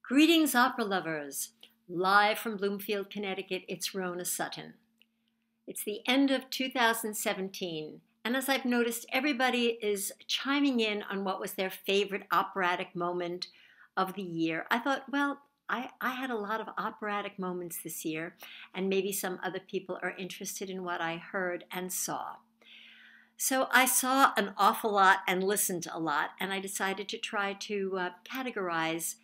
Greetings, opera lovers! Live from Bloomfield, Connecticut, it's Rona Sutton. It's the end of 2017, and as I've noticed, everybody is chiming in on what was their favorite operatic moment of the year. I thought, well, I had a lot of operatic moments this year, and maybe some other people are interested in what I heard and saw. So I saw an awful lot and listened a lot, and I decided to try to categorize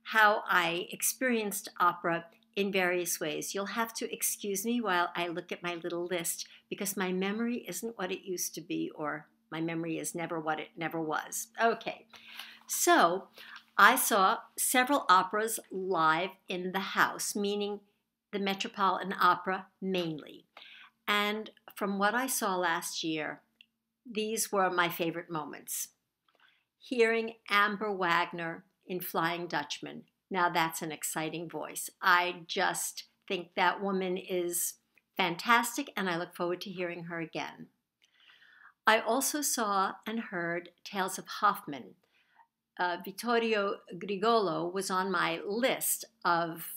how I experienced opera in various ways. You'll have to excuse me while I look at my little list because my memory isn't what it used to be, or my memory is never what it never was. Okay, so I saw several operas live in the house, meaning the Metropolitan Opera mainly. And from what I saw last year, these were my favorite moments. Hearing Amber Wagner in Flying Dutchman. Now that's an exciting voice. I just think that woman is fantastic, and I look forward to hearing her again. I also saw and heard Tales of Hoffmann. Vittorio Grigolo was on my list of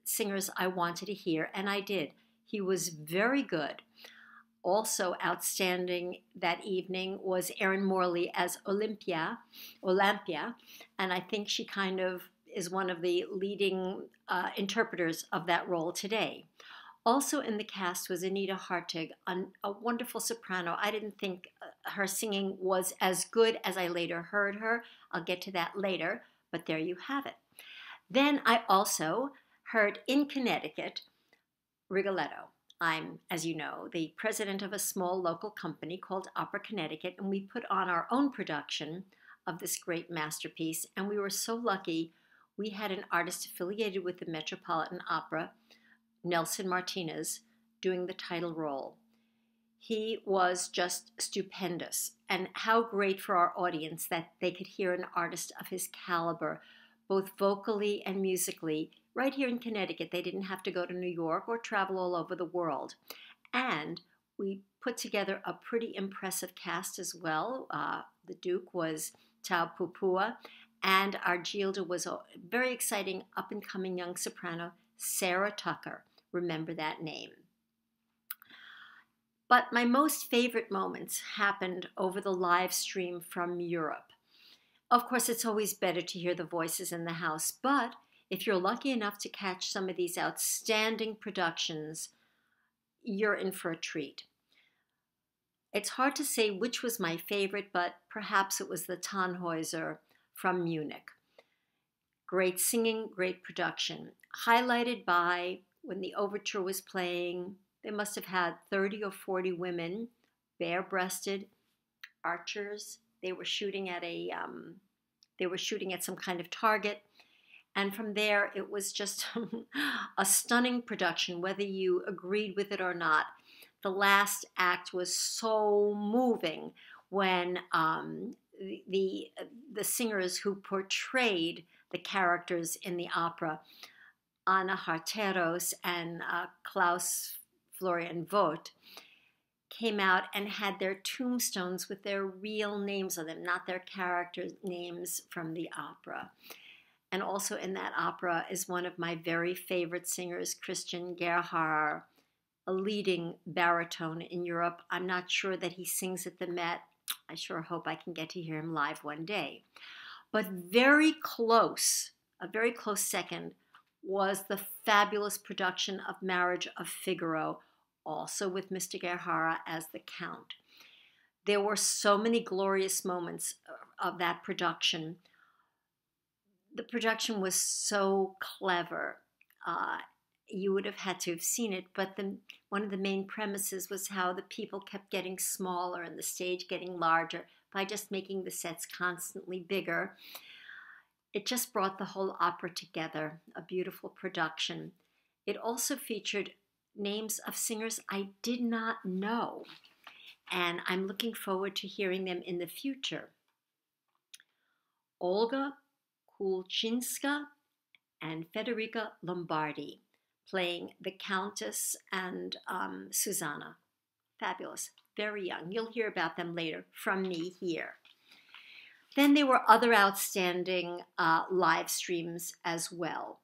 singers I wanted to hear, and I did. He was very good. Also outstanding that evening was Erin Morley as Olympia, and I think she kind of is one of the leading interpreters of that role today. Also in the cast was Anita Hartig, a wonderful soprano. I didn't think her singing was as good as I later heard her. I'll get to that later, but there you have it. Then I also heard in Connecticut, Rigoletto. I'm, as you know, the president of a small local company called Opera Connecticut, and we put on our own production of this great masterpiece, and we were so lucky we had an artist affiliated with the Metropolitan Opera, Nelson Martinez, doing the title role. He was just stupendous, and how great for our audience that they could hear an artist of his caliber, both vocally and musically, right here in Connecticut. They didn't have to go to New York or travel all over the world. And we put together a pretty impressive cast as well. The Duke was Tau Pupua, and our Gilda was a very exciting up-and-coming young soprano, Sarah Tucker. Remember that name. But my most favorite moments happened over the live stream from Europe. Of course, it's always better to hear the voices in the house, but if you're lucky enough to catch some of these outstanding productions, you're in for a treat. It's hard to say which was my favorite, but perhaps it was the Tannhaueser from Munich. Great singing, great production. Highlighted by, when the overture was playing, they must have had 30 or 40 women, bare-breasted, archers. They were shooting at some kind of target. And from there, it was just a stunning production, whether you agreed with it or not. The last act was so moving when the singers who portrayed the characters in the opera, Anna Harteros and Klaus Florian Vogt, came out and had their tombstones with their real names on them, not their character names from the opera. And also in that opera is one of my very favorite singers, Christian Gerhard, a leading baritone in Europe. I'm not sure that he sings at the Met. I sure hope I can get to hear him live one day. But very close, a very close second, was the fabulous production of Marriage of Figaro, also with Mr. Gerhard as the Count. There were so many glorious moments of that production. The production was so clever. You would have had to have seen it, but one of the main premises was how the people kept getting smaller and the stage getting larger by just making the sets constantly bigger. It just brought the whole opera together, a beautiful production. It also featured names of singers I did not know, and I'm looking forward to hearing them in the future. Olga Kulczynska and Federica Lombardi playing the Countess and Susanna. Fabulous, very young. You'll hear about them later from me here. Then there were other outstanding live streams as well.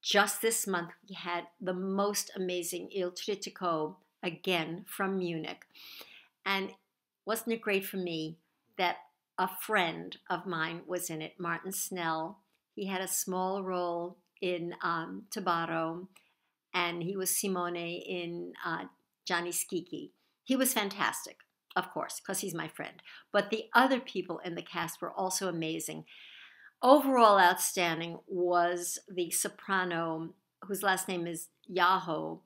Just this month, we had the most amazing Il Trittico, again from Munich. And wasn't it great for me that a friend of mine was in it, Martin Snell. He had a small role in Tabarro, and he was Simone in Gianni Schicchi. He was fantastic, of course, because he's my friend. But the other people in the cast were also amazing. Overall outstanding was the soprano, whose last name is Yaho,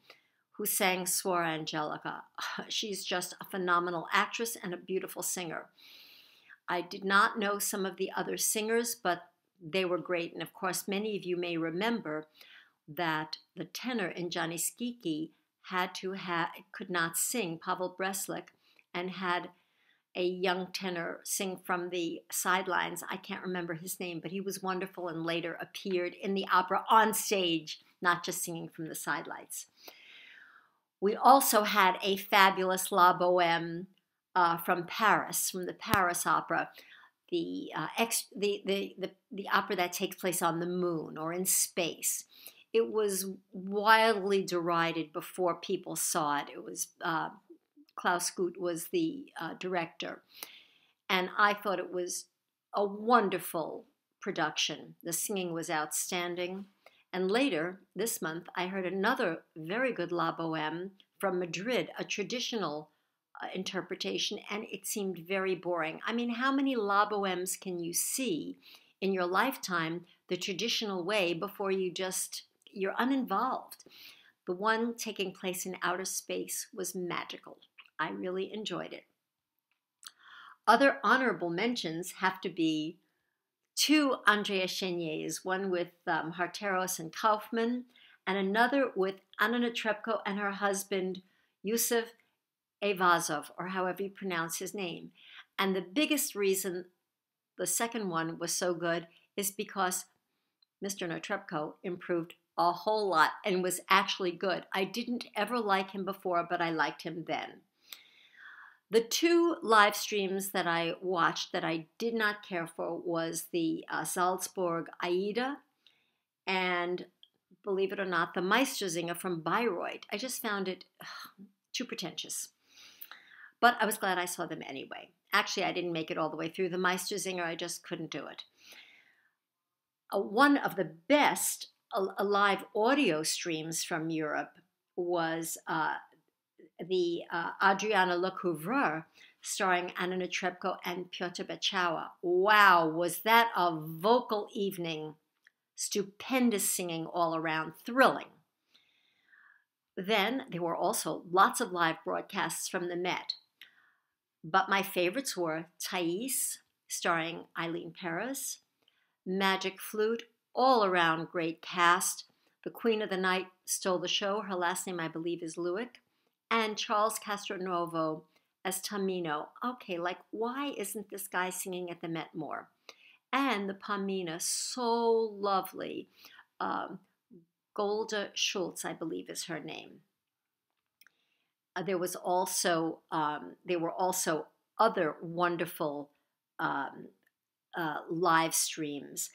who sang Suor Angelica. She's just a phenomenal actress and a beautiful singer. I did not know some of the other singers, but they were great. And of course, many of you may remember that the tenor in Gianni Schicchi could not sing, Pavel Breslik, and had a young tenor sing from the sidelines. I can't remember his name, but he was wonderful and later appeared in the opera on stage, not just singing from the sidelights. We also had a fabulous La Boheme from Paris, from the Paris Opera, the opera that takes place on the moon or in space. It was wildly derided before people saw it. It was Klaus Gut was the director, and I thought it was a wonderful production. The singing was outstanding. And later this month, I heard another very good La Boheme from Madrid, a traditional interpretation, and it seemed very boring. I mean, how many La Bohemes can you see in your lifetime the traditional way before you're uninvolved? The one taking place in outer space was magical. I really enjoyed it. Other honorable mentions have to be two Andrea Cheniers, one with Harteros and Kaufman, and another with Anna Netrebko and her husband, Yusuf Evazov, or however you pronounce his name. And the biggest reason the second one was so good is because Mr. Netrebko improved a whole lot and was actually good. I didn't ever like him before, but I liked him then. The two live streams that I watched that I did not care for was the Salzburg Aida and, believe it or not, the Meistersinger from Bayreuth. I just found it too pretentious. But I was glad I saw them anyway. Actually, I didn't make it all the way through the Meistersinger. I just couldn't do it. One of the best live audio streams from Europe was the Adriana Lecouvreur, starring Anna Netrebko and Piotr Beczała. Wow, was that a vocal evening. Stupendous singing all around, thrilling. Then there were also lots of live broadcasts from the Met. But my favorites were Thais, starring Eileen Paris, Magic Flute, all around great cast. The Queen of the Night stole the show. Her last name, I believe, is Lewick. And Charles Castronovo as Tamino. Okay, like, why isn't this guy singing at the Met more? And the Pamina, so lovely. Golda Schultz, I believe, is her name. There were also other wonderful live streams.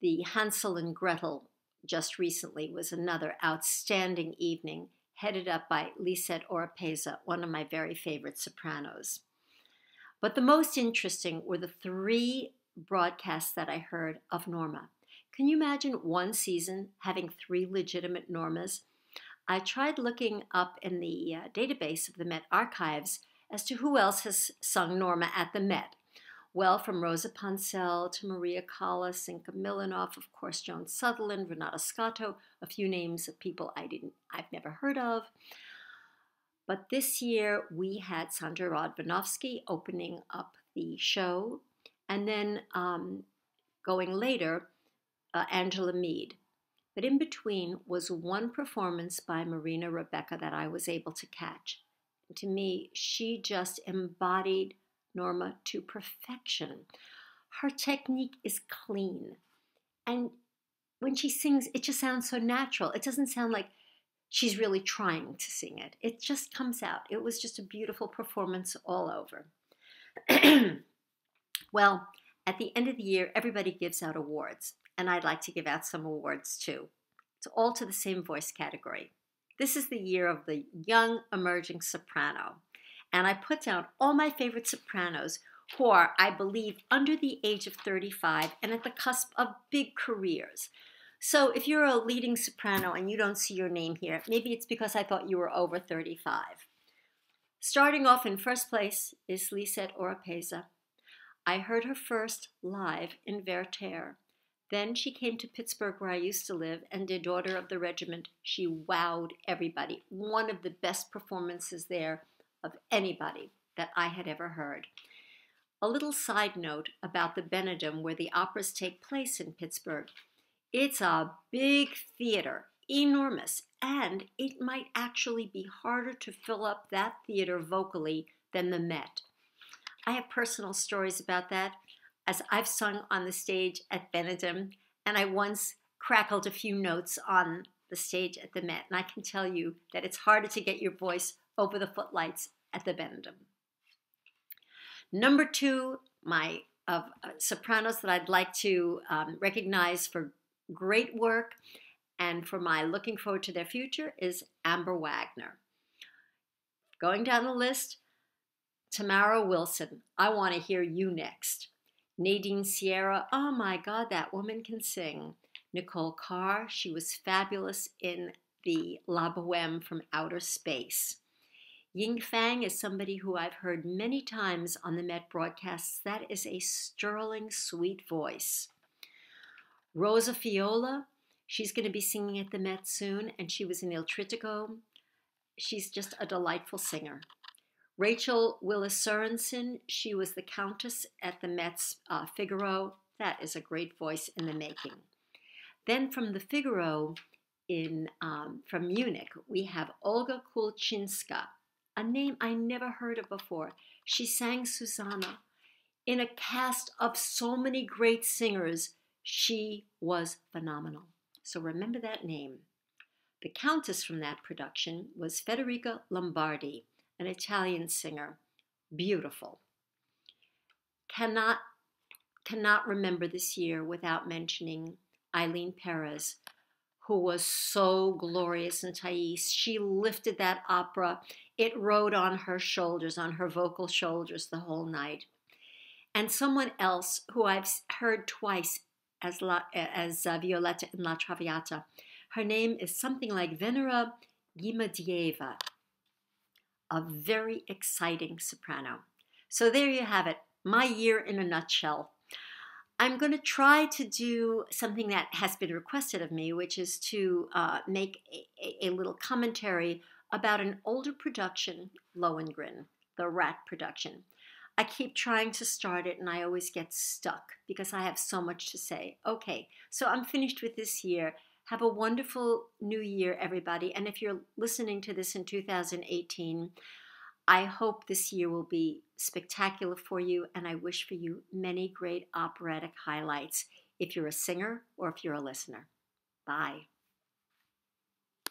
The Hansel and Gretel just recently was another outstanding evening, headed up by Lisette Oropesa, one of my very favorite sopranos. But the most interesting were the three broadcasts that I heard of Norma. Can you imagine one season having three legitimate Normas? I tried looking up in the database of the Met Archives as to who else has sung Norma at the Met. Well, from Rosa Poncel to Maria Callas, Inka Milanoff, of course, Joan Sutherland, Renata Scotto, a few names of people I've never heard of. But this year we had Sandra Rodvanovsky opening up the show, and then going later, Angela Mead. But in between was one performance by Marina Rebecca that I was able to catch. And to me, she just embodied Norma to perfection. Her technique is clean. And when she sings, it just sounds so natural. It doesn't sound like she's really trying to sing it. It just comes out. It was just a beautiful performance all over. Well, at the end of the year, everybody gives out awards, and I'd like to give out some awards too. It's all to the same voice category. This is the year of the young emerging soprano, and I put down all my favorite sopranos who are, I believe, under the age of 35 and at the cusp of big careers. So if you're a leading soprano and you don't see your name here, maybe it's because I thought you were over 35. Starting off in first place is Lisette Oropeza. I heard her first live in Werther. Then she came to Pittsburgh, where I used to live, and did Daughter of the Regiment. She wowed everybody. One of the best performances there of anybody that I had ever heard. A little side note about the Benedum, where the operas take place in Pittsburgh. It's a big theater, enormous, and it might actually be harder to fill up that theater vocally than the Met. I have personal stories about that, as I've sung on the stage at Benedum, and I once crackled a few notes on the stage at the Met, and I can tell you that it's harder to get your voice over the footlights at the Benedum. Number two, my sopranos that I'd like to recognize for great work and for my looking forward to their future is Amber Wagner. Going down the list, Tamara Wilson, I want to hear you next. Nadine Sierra, oh my God, that woman can sing. Nicole Carr, she was fabulous in the La Boheme from Outer Space. Ying Fang is somebody who I've heard many times on the Met broadcasts. That is a sterling, sweet voice. Rosa Fiola, she's going to be singing at the Met soon, and she was in Il Trittico. She's just a delightful singer. Rachel Willis Sorensen, she was the Countess at the Met's Figaro. That is a great voice in the making. Then from the Figaro from Munich, we have Olga Kulczynska, a name I never heard of before. She sang Susanna in a cast of so many great singers. She was phenomenal. So remember that name. The Countess from that production was Federica Lombardi, an Italian singer. Beautiful. Cannot remember this year without mentioning Eileen Perez, who was so glorious in Thais. She lifted that opera. It rode on her shoulders, on her vocal shoulders the whole night. And someone else who I've heard twice as Violetta in La Traviata. Her name is something like Venera Gimadieva, a very exciting soprano. So there you have it, my year in a nutshell. I'm going to try to do something that has been requested of me, which is to make a little commentary about an older production, Lohengrin, the Rat production. I keep trying to start it and I always get stuck because I have so much to say. Okay, so I'm finished with this year. Have a wonderful new year, everybody. And if you're listening to this in 2018, I hope this year will be spectacular for you, and I wish for you many great operatic highlights if you're a singer or if you're a listener. Bye.